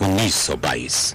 1922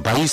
22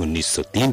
1903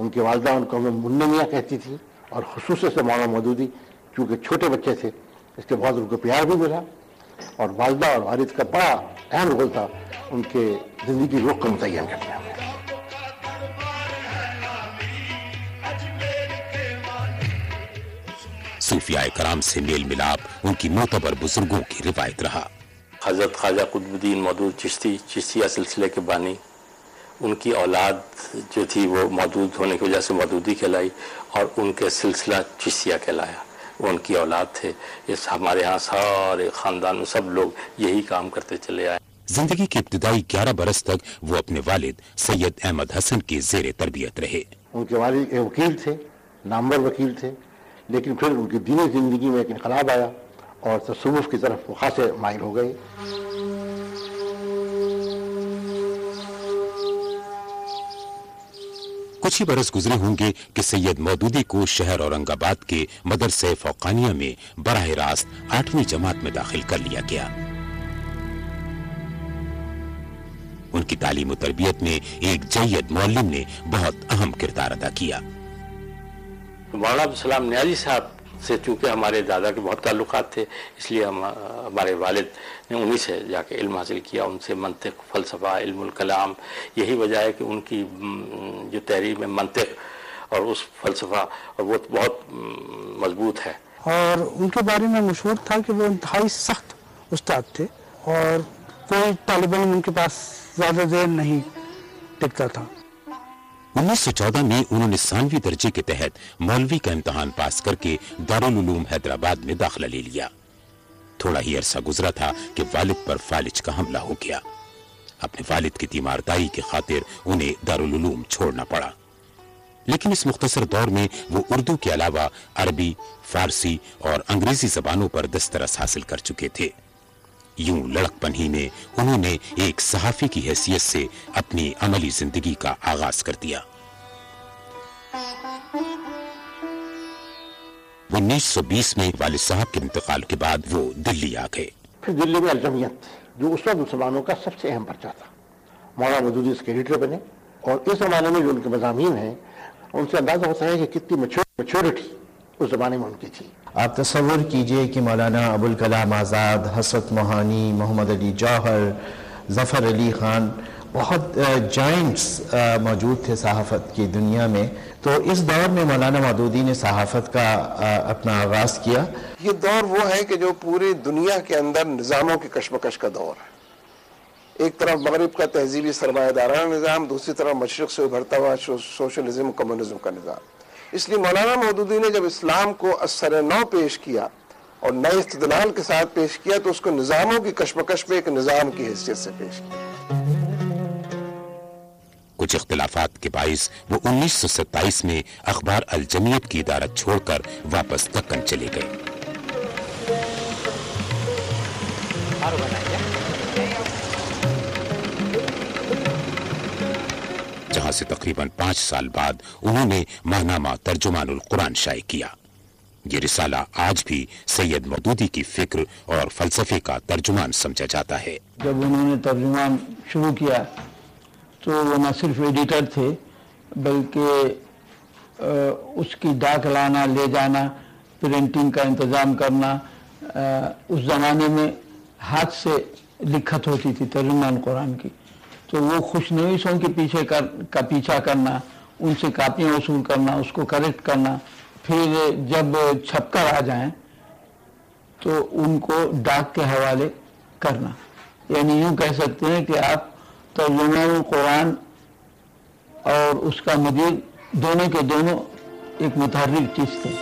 ان کی والدہ ان کو ہمیں منہ میاں کہتی تھی، اور خصوصاً سے مولانا مودودی کیونکہ چھوٹے بچے تھے اس کے بعد ان کو پیار بھی ملا، اور والدہ اور والد کا بڑا اہم رول تھا ان کے زندگی کی رخ کو متعین کرنے میں۔ صوفیاء کرام سے میل ملاپ ان کی معتبر بزرگوں کی روایت رہا۔ حضرت خواجہ قطب الدین مودود چشتی، چشتیہ سلسلے کے بانی، ان کی اولاد جو تھی وہ مودود ہونے کی وجہ سے مودودی کہلائی، اور ان کے سلسلہ چشتیہ کہلایا، وہ ان کی اولاد تھے۔ اس ہمارے ہاں سارے خاندان میں سب لوگ یہی کام کرتے چلے آئے۔ زندگی کے ابتدائی 11 برس تک وہ اپنے والد سید احمد حسن کی زیر تربیت رہے۔ ان کے والد ایک وکیل تھے، نامور وکیل تھے، لیکن پھر ان کی دینی زندگی میں ایک انقلاب آیا اور تصوف کی طرف وہ خاصے مائل ہو گئے۔ کچھ ہی برس گزرے ہوں گے کہ سید مودودی کو شہر اورنگ آباد کے مدرسہ فوقانیہ میں براہ راست 8ویں جماعت میں داخل کر لیا گیا۔ ان کی تعلیم و تربیت میں ایک جید معلم نے بہت اہم کردار ادا کیا۔ مولانا عبدالسلام نیازی صاحب سے چونکہ ہمارے دادا کے بہت تعلقات تھے، اس لیے ہمارے والد نے انہی سے جا کے علم حاصل کیا، ان سے منطق، فلسفہ، علم الکلام۔ یہی وجہ ہے کہ ان کی جو تحریر میں منطق اور اس فلسفہ اور وہ بہت مضبوط ہے۔ اور ان کے بارے میں مشہور تھا کہ وہ انتہائی سخت استاد تھے، اور کوئی طالب علم ان کے پاس زیادہ دیر نہیں ٹکتا تھا۔ 1914 میں انہوں نے ثانوی درجے کے تحت مولوی کا امتحان پاس کر کے دارالعلوم حیدرآباد میں داخلہ لے لیا۔ تھوڑا ہی عرصہ گزرا تھا کہ والد پر فالج کا حملہ ہو گیا۔ اپنے والد کی تیمارداری کی خاطر انہیں دارالعلوم چھوڑنا پڑا، لیکن اس مختصر دور میں وہ اردو کے علاوہ عربی، فارسی اور انگریزی زبانوں پر دسترس حاصل کر چکے تھے۔ یوں لڑکپن ہی میں انہوں نے ایک صحافی کی حیثیت سے اپنی عملی زندگی کا آغاز کر دیا۔ 1920 میں والد صاحب کے انتقال کے بعد وہ دلی آ گئے۔ پھر دلی میں الجمعیت جو اس وقت مسلمانوں کا سب سے اہم پرچہ تھا، مولانا مودودی اس کے ایڈیٹر بنے، اور اس زمانے میں جو ان کے مضامین ہیں ان سے اندازہ ہوتا ہے کہ کتنی میچورٹی اس زمانے میں ان کی تھی۔ آپ تصور کیجئے کہ مولانا ابوالکلام آزاد، حسرت موہانی، محمد علی جوہر، ظفر علی خان، بہت جائنٹس موجود تھے صحافت کی دنیا میں، تو اس دور میں مولانا مودودی نے صحافت کا اپنا آغاز کیا۔ یہ دور وہ ہے کہ جو پوری دنیا کے اندر نظاموں کی کشمکش کا دور ہے۔ ایک طرف مغرب کا تہذیبی سرمایہ دارانہ نظام، دوسری طرف مشرق سے ابھرتا ہوا سوشلزم، کمیونزم کا نظام۔ اس لیے مولانا مودودی نے جب اسلام کو اثر نو پیش کیا اور نئے استدلال کے ساتھ پیش کیا تو اس کو نظاموں کی کشمکش میں ایک نظام کی حیثیت سے پیش کیا۔ کچھ اختلافات کے باعث وہ 1927 میں اخبار الجمعیت کی ادارت چھوڑ کر واپس دکن چلے گئے۔ جہاں سے تقریباً 5 سال بعد انہوں نے ماہنامہ ترجمان القرآن شائع کیا۔ یہ رسالہ آج بھی سید مودودی کی فکر اور فلسفے کا ترجمان سمجھا جاتا ہے۔ جب انہوں نے ترجمان شروع کیا تو وہ نہ صرف ایڈیٹر تھے بلکہ اس کی ڈاک لانا، لے جانا، پرنٹنگ کا انتظام کرنا۔ اس زمانے میں ہاتھ سے لکھت ہوتی تھی ترجمان قرآن کی، تو وہ خوش نویسوں کے پیچھا کرنا، ان سے کاپیاں وصول کرنا، اس کو کریکٹ کرنا، پھر جب چھپ کر آ جائیں تو ان کو ڈاک کے حوالے کرنا۔ یعنی یوں کہہ سکتے ہیں کہ آپ ترجمان القرآن اور اس کا مدیر دونوں کے دونوں ایک متحرک چیز تھے۔